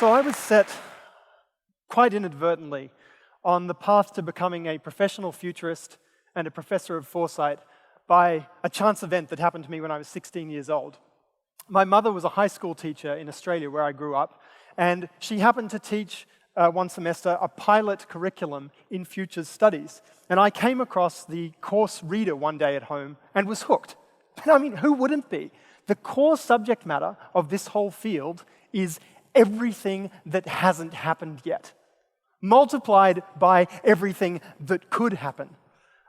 So I was set, quite inadvertently, on the path to becoming a professional futurist and a professor of foresight by a chance event that happened to me when I was 16 years old. My mother was a high school teacher in Australia where I grew up, and she happened to teach one semester a pilot curriculum in futures studies. And I came across the course reader one day at home and was hooked. And I mean, who wouldn't be? The core subject matter of this whole field is everything that hasn't happened yet, multiplied by everything that could happen.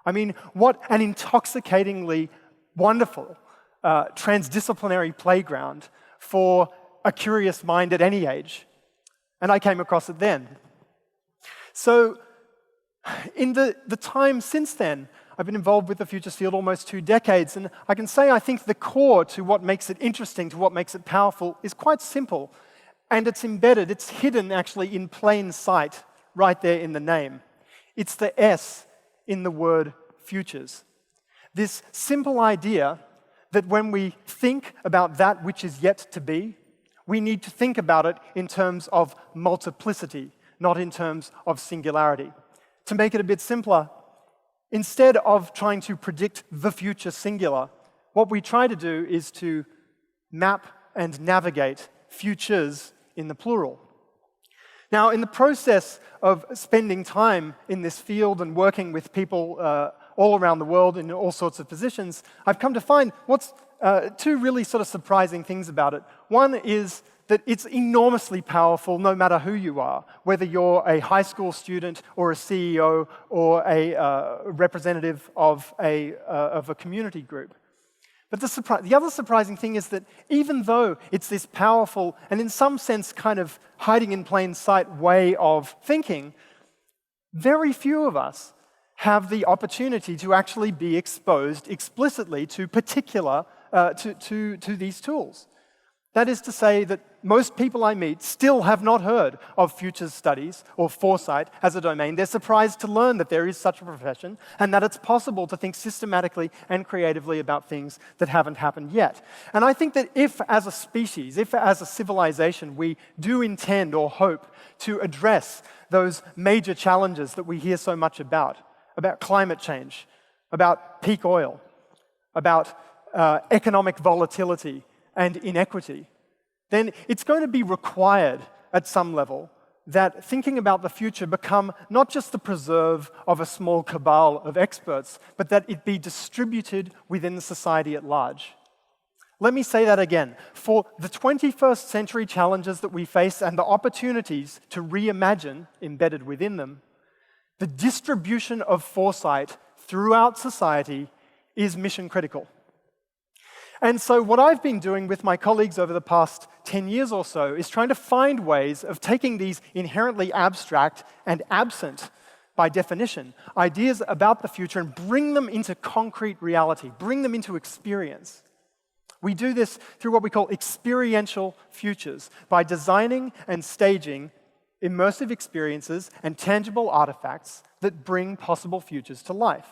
I mean, what an intoxicatingly wonderful transdisciplinary playground for a curious mind at any age. And I came across it then. So in the time since then, I've been involved with the futures field almost 2 decades, and I can say I think the core to what makes it interesting, to what makes it powerful, is quite simple. And it's embedded, it's hidden actually in plain sight, right there in the name. It's the S in the word futures. This simple idea that when we think about that which is yet to be, we need to think about it in terms of multiplicity, not in terms of singularity. To make it a bit simpler, instead of trying to predict the future singular, what we try to do is to map and navigate futures in the plural. Now, in the process of spending time in this field and working with people all around the world in all sorts of positions, I've come to find what's 2 really sort of surprising things about it. One is that it's enormously powerful no matter who you are, whether you're a high school student or a CEO or a representative of a community group. But the other surprising thing is that even though it's this powerful and in some sense kind of hiding in plain sight way of thinking, very few of us have the opportunity to actually be exposed explicitly to to these tools. That is to say that most people I meet still have not heard of futures studies or foresight as a domain. They're surprised to learn that there is such a profession and that it's possible to think systematically and creatively about things that haven't happened yet. And I think that if as a species, if as a civilization, we do intend or hope to address those major challenges that we hear so much about climate change, about peak oil, about economic volatility and inequity, then it's going to be required at some level that thinking about the future become not just the preserve of a small cabal of experts, but that it be distributed within the society at large. Let me say that again. For the 21st century challenges that we face and the opportunities to reimagine embedded within them, the distribution of foresight throughout society is mission critical. And so what I've been doing with my colleagues over the past 10 years or so is trying to find ways of taking these inherently abstract and absent, by definition, ideas about the future and bring them into concrete reality, bring them into experience. We do this through what we call experiential futures, by designing and staging immersive experiences and tangible artifacts that bring possible futures to life.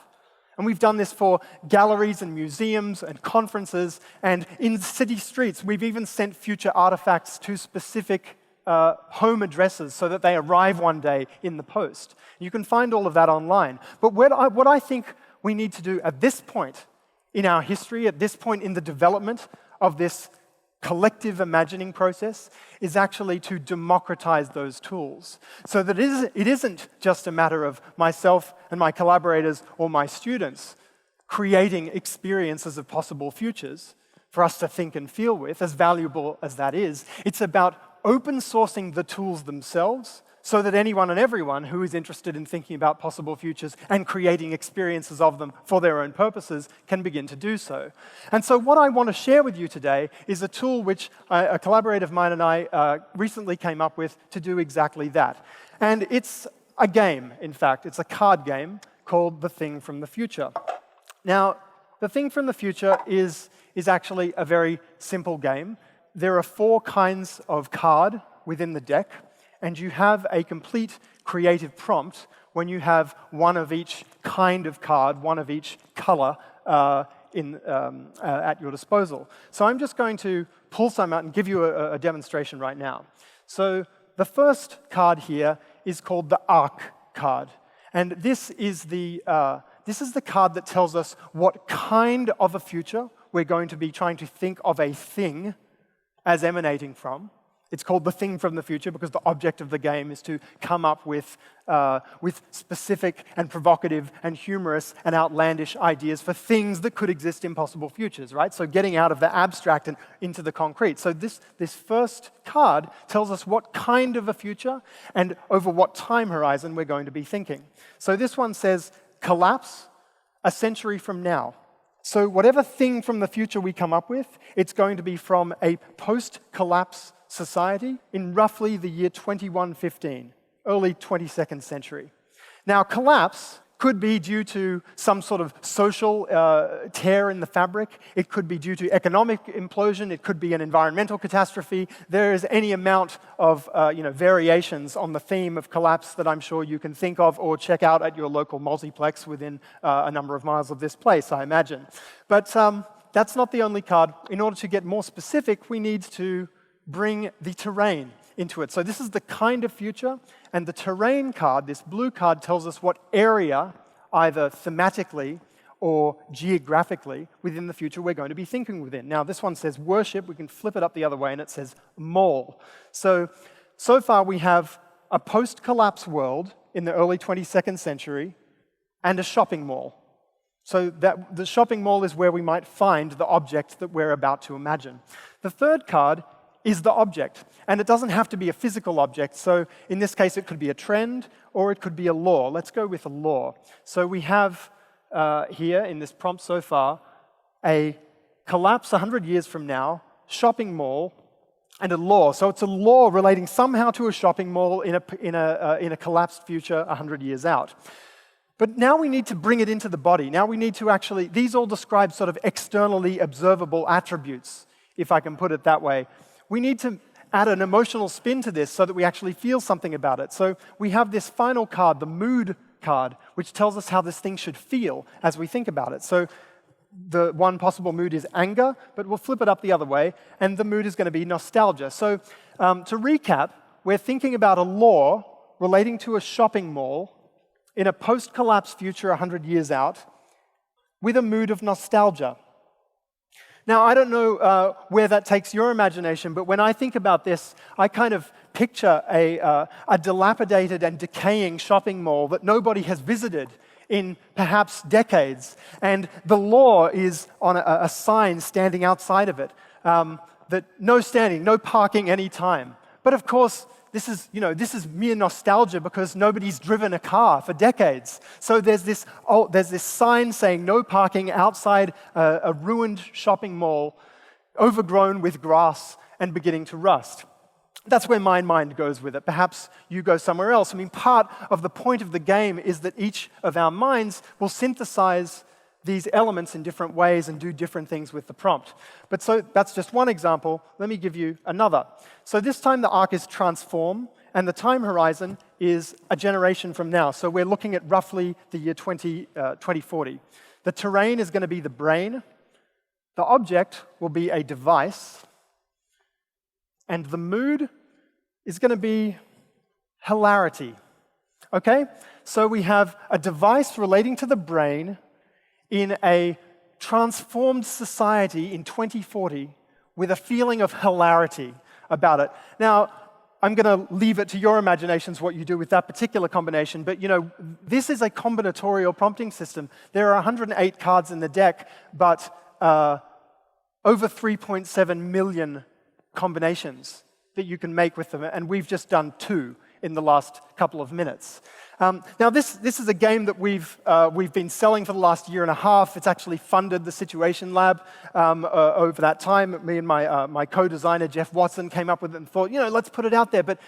And we've done this for galleries and museums and conferences, and in city streets, we've even sent future artifacts to specific home addresses so that they arrive one day in the post. You can find all of that online. But what I think we need to do at this point in our history, at this point in the development of this collective imagining process, is actually to democratize those tools so that it isn't just a matter of myself and my collaborators or my students creating experiences of possible futures for us to think and feel with, as valuable as that is. It's about open sourcing the tools themselves so that anyone and everyone who is interested in thinking about possible futures and creating experiences of them for their own purposes can begin to do so. And so what I want to share with you today is a tool which a collaborator of mine and I recently came up with to do exactly that. And it's a game, in fact. It's a card game called The Thing from the Future. Now, The Thing from the Future is actually a very simple game. There are 4 kinds of card within the deck, and you have a complete creative prompt when you have one of each kind of card, one of each color at your disposal. So I'm just going to pull some out and give you a demonstration right now. So the first card here is called the Ark card. And this is the card that tells us what kind of a future we're going to be trying to think of a thing as emanating from. It's called the thing from the future because the object of the game is to come up with specific and provocative and humorous and outlandish ideas for things that could exist in possible futures, right? So getting out of the abstract and into the concrete. So this first card tells us what kind of a future and over what time horizon we're going to be thinking. So this one says, collapse a century from now. So whatever thing from the future we come up with, it's going to be from a post-collapse society in roughly the year 2115, early 22nd century. Now, collapse could be due to some sort of social tear in the fabric. It could be due to economic implosion. It could be an environmental catastrophe. There is any amount of variations on the theme of collapse that I'm sure you can think of or check out at your local multiplex within a number of miles of this place, I imagine. But that's not the only card. In order to get more specific, we need to bring the terrain into it. So this is the kind of future, and the terrain card, this blue card, tells us what area, either thematically or geographically, within the future we're going to be thinking within. Now, this one says worship. We can flip it up the other way, and it says mall. So far we have a post-collapse world in the early 22nd century and a shopping mall. So that the shopping mall is where we might find the object that we're about to imagine. The third card is the object. And it doesn't have to be a physical object. So in this case, it could be a trend or it could be a law. Let's go with a law. So we have here in this prompt so far a collapse 100 years from now, shopping mall, and a law. So it's a law relating somehow to a shopping mall in a collapsed future 100 years out. But now we need to bring it into the body. Now we need to actually, these all describe sort of externally observable attributes, if I can put it that way. We need to add an emotional spin to this so that we actually feel something about it. So we have this final card, the mood card, which tells us how this thing should feel as we think about it. So the one possible mood is anger, but we'll flip it up the other way, and the mood is going to be nostalgia. So to recap, we're thinking about a law relating to a shopping mall in a post-collapse future 100 years out with a mood of nostalgia. Now, I don't know where that takes your imagination, but when I think about this, I kind of picture a dilapidated and decaying shopping mall that nobody has visited in perhaps decades. And the law is on a sign standing outside of it, that no standing, no parking anytime. But of course, this is mere nostalgia because nobody's driven a car for decades. So there's this sign saying no parking outside a ruined shopping mall, overgrown with grass and beginning to rust. That's where my mind goes with it. Perhaps you go somewhere else. I mean, part of the point of the game is that each of our minds will synthesize these elements in different ways and do different things with the prompt. But so that's just one example. Let me give you another. So this time the arc is transform, and the time horizon is a generation from now. So we're looking at roughly the year 2040. The terrain is going to be the brain. The object will be a device. And the mood is going to be hilarity. Okay? So we have a device relating to the brain in a transformed society in 2040 with a feeling of hilarity about it. Now, I'm going to leave it to your imaginations what you do with that particular combination, but this is a combinatorial prompting system. There are 108 cards in the deck, but over 3.7 million combinations that you can make with them, and we've just done 2 in the last couple of minutes. Now, this is a game that we've been selling for the last year and a half. It's actually funded the Situation Lab over that time. Me and my co-designer, Jeff Watson, came up with it and thought, let's put it out there. But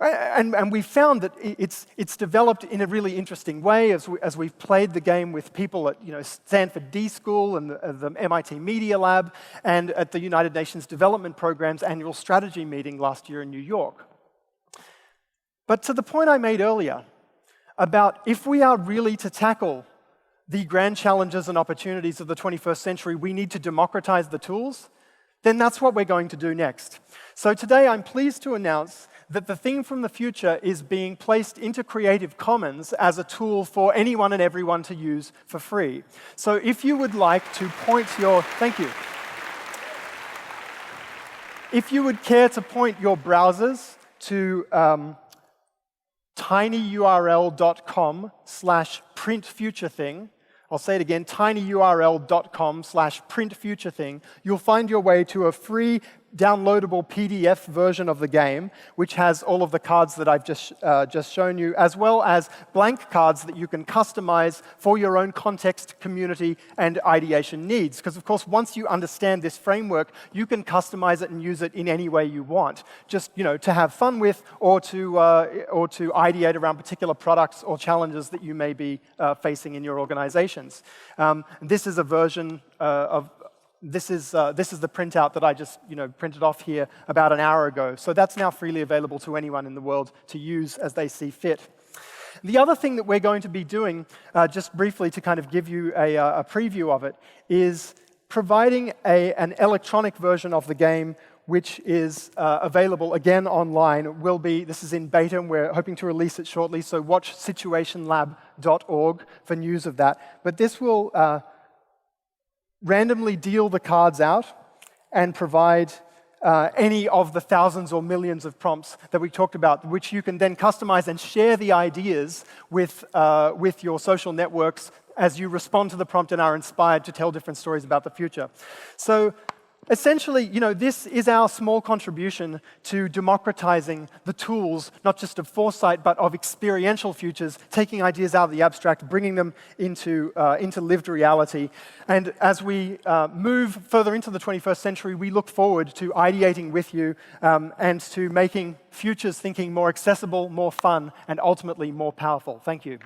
and we found that it's developed in a really interesting way as we've played the game with people at Stanford D School and the MIT Media Lab and at the United Nations Development Programme's annual strategy meeting last year in New York. But to the point I made earlier about if we are really to tackle the grand challenges and opportunities of the 21st century, we need to democratize the tools. then that's what we're going to do next. So today I'm pleased to announce that the thing from the future is being placed into Creative Commons as a tool for anyone and everyone to use for free. So if you would like to point your, thank you. If you would care to point your browsers to tinyurl.com/printfuturething, I'll say it again, tinyurl.com/printfuturething, you'll find your way to a free downloadable PDF version of the game, which has all of the cards that I've just shown you, as well as blank cards that you can customize for your own context, community, and ideation needs. Because, of course, once you understand this framework, you can customize it and use it in any way you want, just to have fun with, or to ideate around particular products or challenges that you may be facing in your organizations. This is a version of This is the printout that I just printed off here about an hour ago. So that's now freely available to anyone in the world to use as they see fit. The other thing that we're going to be doing, just briefly to kind of give you a preview of it, is providing an electronic version of the game which is available again online. This is in beta, and we're hoping to release it shortly, so watch situationlab.org for news of that. But this will randomly deal the cards out and provide any of the thousands or millions of prompts that we talked about, which you can then customize and share the ideas with your social networks as you respond to the prompt and are inspired to tell different stories about the future. So essentially, this is our small contribution to democratizing the tools, not just of foresight, but of experiential futures, taking ideas out of the abstract, bringing them into lived reality. And as we move further into the 21st century, we look forward to ideating with you and to making futures thinking more accessible, more fun, and ultimately more powerful. Thank you.